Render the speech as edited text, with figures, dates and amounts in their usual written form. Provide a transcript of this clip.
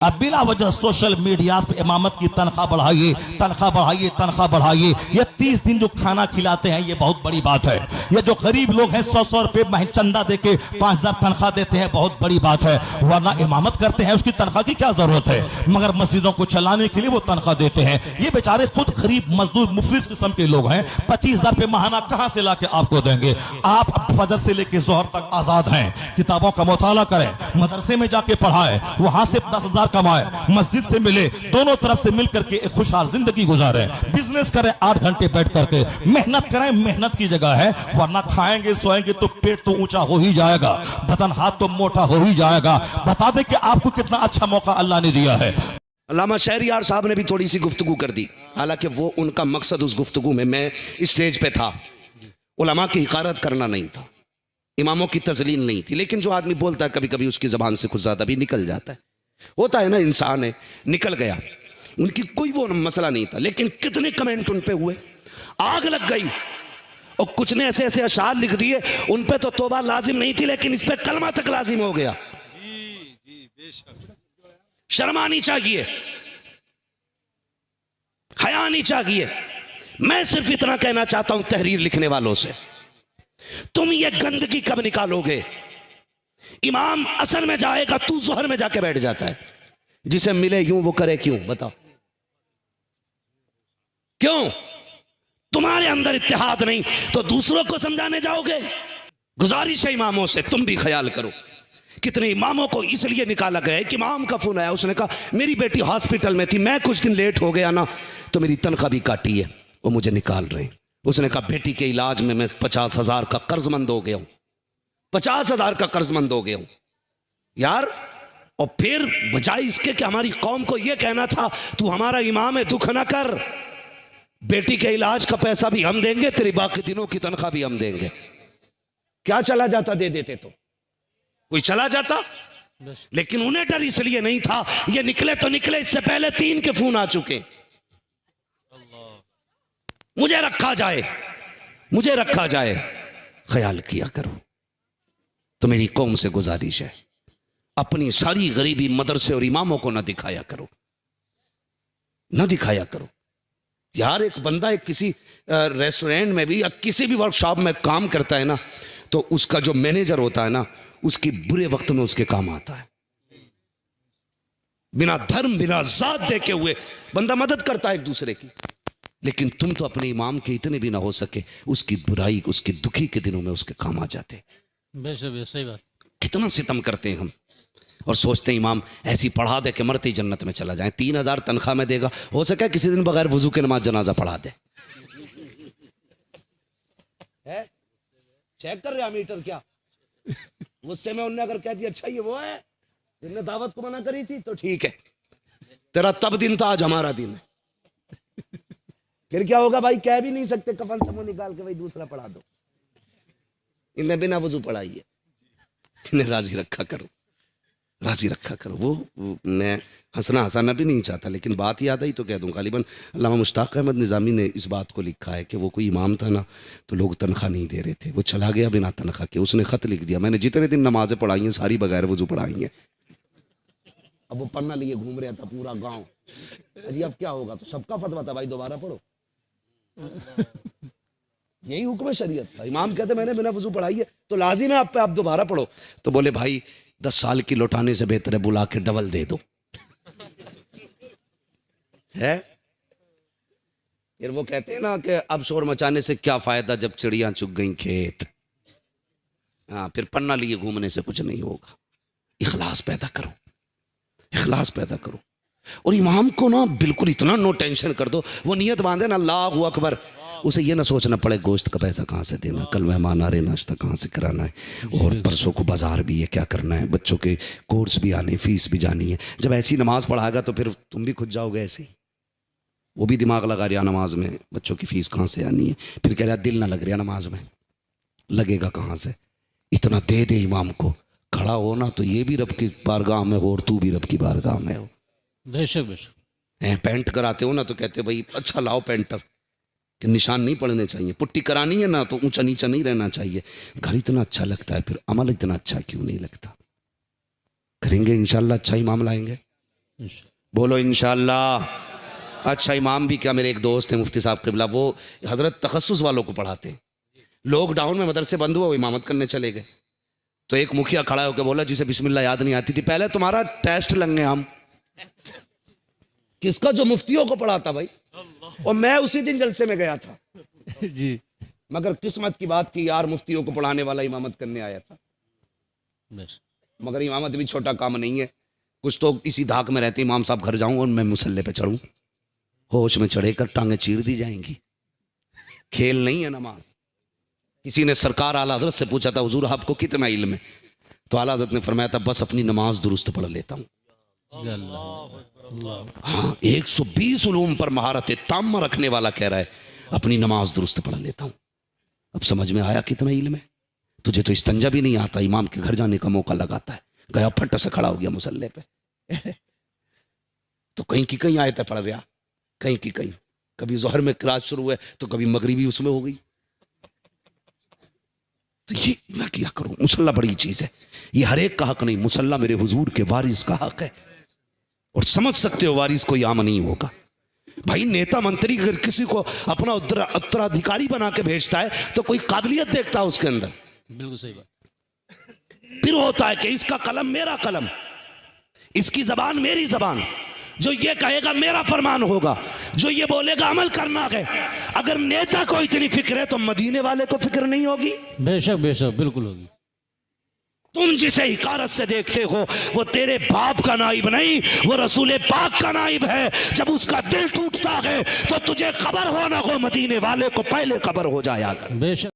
अब बिला वजह सोशल मीडिया पे इमामत की तनख्वाह बढ़ाइए, तनख्वाह बढ़ाइए, तनख्वाह बढ़ाइए। ये 30 दिन जो खाना खिलाते हैं ये बहुत बड़ी बात है। ये जो गरीब लोग हैं 100-100 रुपए चंदा देके 5000 तनख्वाह देते हैं, बहुत बड़ी बात है। वरना इमामत करते हैं उसकी तनख्वाह की क्या जरूरत है, मगर मस्जिदों को चलाने के लिए वो तनख्वाह देते हैं। ये बेचारे खुद गरीब मजदूर मुफलिस किस्म के लोग हैं, 25,000 रुपए महाना कहां से लाके आपको देंगे। आप फजर से लेके जोहर तक आजाद हैं, किताबों का मुताला करें, मदरसे में जाके पढ़ाएं, वहां से 10,000 कमाए, मस्जिद से मिले, दोनों तरफ से मिल करके एक खुशहाल जिंदगी गुजारे, बिजनेस करें 8 घंटे बैठ करके, मेहनत करें, मेहनत की जगह है। वरना खाएंगे सोएंगे तो पेट तो ऊंचा हो ही जाएगा, बदन हाथ तो मोटा हो ही जाएगा। बता दें कि आपको कितना अच्छा मौका अल्लाह ने दिया है। अल्लामा शहरियार साहब ने भी थोड़ी सी गुफ्तगू कर दी, हालांकि वो उनका मकसद उस गुफ्तगू में, मैं स्टेज पे था, उलमा की हिकारत करना नहीं था, इमामों की तजलील नहीं थी। लेकिन जो आदमी बोलता है कभी कभी उसकी जबान से कुछ ज्यादा भी निकल जाता है, होता है ना, इंसान है, निकल गया। उनकी कोई वो मसला नहीं था, लेकिन कितने कमेंट उन पे हुए, आग लग गई। और कुछ ने ऐसे ऐसे अशार लिख दिए, उन पे तो तौबा लाजिम नहीं थी, लेकिन इस पे कलमा तक लाजिम हो गया। शर्म आनी चाहिए, हया आनी चाहिए। मैं सिर्फ इतना कहना चाहता हूं तहरीर लिखने वालों से, तुम ये गंदगी कब निकालोगे? इमाम असल में जाएगा, तू जोहर में जाके बैठ जाता है। जिसे मिले यूं वो करे क्यों, बताओ क्यों? तुम्हारे अंदर इत्तेहाद नहीं तो दूसरों को समझाने जाओगे। गुजारिश है इमामों से, तुम भी ख्याल करो। कितने इमामों को इसलिए निकाला गया है कि इमाम का फोन आया, उसने कहा मेरी बेटी हॉस्पिटल में थी, मैं कुछ दिन लेट हो गया ना, तो मेरी तनख्वाह भी काटी है, वो मुझे निकाल रहे हैं। उसने कहा बेटी के इलाज में मैं 50,000 का कर्जमंद हो गया हूं, 50,000 का कर्जमंद हो गया हूं यार। और फिर बजाय इसके कि हमारी कौम को यह कहना था तू हमारा इमाम है, दुख ना कर, बेटी के इलाज का पैसा भी हम देंगे, तेरी बाकी दिनों की तनख्वाह भी हम देंगे। क्या चला जाता दे देते तो कोई चला जाता, लेकिन उन्हें डर इसलिए नहीं था, ये निकले तो निकले, इससे पहले 3 के फोन आ चुके, मुझे रखा जाए, मुझे रखा जाए। ख्याल किया करो। तो मेरी कौम से गुजारिश है, अपनी सारी गरीबी मदरसे और इमामों को ना दिखाया करो, ना दिखाया करो यार। एक बंदा एक किसी रेस्टोरेंट में भी या किसी भी वर्कशॉप में काम करता है ना, तो उसका जो मैनेजर होता है ना, उसकी बुरे वक्त में उसके काम आता है। बिना धर्म बिना जात देखे हुए बंदा मदद करता है एक दूसरे की। लेकिन तुम तो अपने इमाम के इतने भी ना हो सके, उसकी बुराई, उसके दुखी के दिनों में उसके काम आ जाते। सही बात। कितना सितम करते हैं हम, और सोचते हैं इमाम ऐसी पढ़ा दे कि मरते ही जन्नत में चला जाए। 3,000 तनख्वाह में देगा, हो सके किसी दिन बगैर वजू के नमाज जनाजा पढ़ा दे। है चेक कर रहा मीटर क्या? गुस्से में उन्होंने अगर कह दिया अच्छा ये वो है जिनने दावत को मना करी थी, तो ठीक है, तेरा तब दिन था, आज हमारा दिन है। फिर क्या होगा भाई? कह भी नहीं सकते, कफन समूह निकाल के भाई दूसरा पढ़ा दो। इन्हें बिना वजू पढ़ाई है, इन्हें राजी रखा करो, राजी रखा करो। वो मैं हंसाना भी नहीं चाहता, लेकिन बात याद आई तो कह दूं। गालिबन अल्लामा मुश्ताक अहमद निज़ामी ने इस बात को लिखा है कि वो कोई इमाम था ना, तो लोग तनख्वाह नहीं दे रहे थे, वो चला गया बिना तनख्वाह के। उसने खत लिख दिया, मैंने जितने दिन नमाजें पढ़ाई हैं सारी बगैर वजू पढ़ाई हैं। अब वो पन्ना लिए घूम रहा था पूरा गाँव। अजी अब क्या होगा? तो सबका फतवा था भाई दोबारा पढ़ो। यही हुक्म शरीयत था। इमाम कहते मैंने बिना वजू पढ़ाई है तो लाजिम है आप पे, आप दोबारा पढ़ो। तो बोले भाई 10 साल की लौटाने से बेहतर है बुला के डबल दे दो। है फिर वो कहते हैं ना कि अब शोर मचाने से क्या फायदा जब चिड़ियां चुग गई खेत। हाँ, फिर पन्ना लिए घूमने से कुछ नहीं होगा। इखलास पैदा करो, इखलास पैदा करो। और इमाम को ना बिल्कुल इतना नो टेंशन कर दो, वो नियत बांधे ना अल्लाहु अकबर, उसे ये ना सोचना पड़े गोश्त का पैसा कहाँ से देना, कल मेहमान आ रहे नाश्ता कहाँ से कराना है, और परसों को बाजार भी है क्या करना है, बच्चों के कोर्स भी आने, फीस भी जानी है। जब ऐसी नमाज पढ़ाएगा तो फिर तुम भी खुद जाओगे ऐसे ही। वो भी दिमाग लगा रहा नमाज में, बच्चों की फीस कहाँ से आनी है, फिर कह रहा दिल ना लग रहा नमाज में, लगेगा कहाँ से? इतना दे दे इमाम को, खड़ा हो ना तो ये भी रब की बारगाह में हो और तू भी रब की बारगाह में हो। बेशक बेशक। पेंट कराते हो ना तो कहते भाई अच्छा लाओ पेंटर, कि निशान नहीं पड़ने चाहिए, पुट्टी करानी है ना तो ऊंचा नीचा नहीं रहना चाहिए। घर इतना अच्छा लगता है, फिर अमल इतना अच्छा क्यों नहीं लगता? करेंगे इंशाल्लाह, अच्छा इमाम लाएंगे। इंशाल्लाह। बोलो इंशाअल्लाह। अच्छा, इमाम भी क्या, मेरे एक दोस्त हैं मुफ्ती साहब क़िबला, वो हजरत तखस्सुस वालों को पढ़ाते हैं। लॉकडाउन में मदरसे बंद हुआ, वो इमामत करने चले गए। तो एक मुखिया खड़ा होकर बोला, जिसे बिस्मिल्लाह याद नहीं आती थी, पहले तुम्हारा टेस्ट लेंगे हम। किसका? जो मुफ्तियों को पढ़ाता भाई। और मैं उसी दिन जलसे में गया था जी। मगर किस्मत की बात थी यार, मुफ्तियों को पढ़ाने वाला इमामत करने आया था। बेशक। मगर इमामत भी छोटा काम नहीं है। कुछ तो इसी धाक में रहते, इमाम साहब घर जाऊं और मैं मुसल्ले पे चढ़ूं, होश में चढ़े कर टांगे चीर दी जाएंगी। खेल नहीं है नमाज। किसी ने सरकार आला हजरत से पूछा था, हुजूर आपको कितना इल्म है? तो आला हजरत ने फरमाया था, बस अपनी नमाज दुरुस्त पढ़ लेता हूँ। हाँ, 120 उलूम पर महारत ताम्मा रखने वाला कह रहा है, अपनी नमाज दुरुस्त पढ़ लेता हूँ। अब समझ में आया कितना इल्म है। तुझे तो इस्तंजा भी नहीं आता, इमाम के घर जाने का मौका लगाता है। गया फट से खड़ा हो गया मुसल्ले पे। तो कहीं की कहीं आयतें पढ़ रहा, कहीं की कहीं। कभी जोहर में क्रास शुरू हुए तो कभी मगरिबी उसमें हो गई। तो ये मैं क्या करूं? मुसल्ला बड़ी चीज है, ये हर एक का हक नहीं। मुसल्ला मेरे हुजूर के वारिस का हक है। और समझ सकते हो वारिस कोई आम नहीं होगा भाई। नेता मंत्री अगर किसी को अपना उत्तराधिकारी बना के भेजता है तो कोई काबिलियत देखता है उसके अंदर। बिल्कुल सही बात। फिर होता है कि इसका कलम मेरा कलम, इसकी जबान मेरी जबान, जो ये कहेगा मेरा फरमान होगा, जो ये बोलेगा अमल करना है। अगर नेता को इतनी फिक्र है तो मदीने वाले को फिक्र नहीं होगी? बेशक बेशक बिल्कुल होगी। तुम जिसे हिकारत से देखते हो वो तेरे बाप का नाइब नहीं, वो रसूल पाक का नाइब है। जब उसका दिल टूटता है तो तुझे खबर हो ना हो, मदीने वाले को पहले खबर हो जाएगा। बेशक।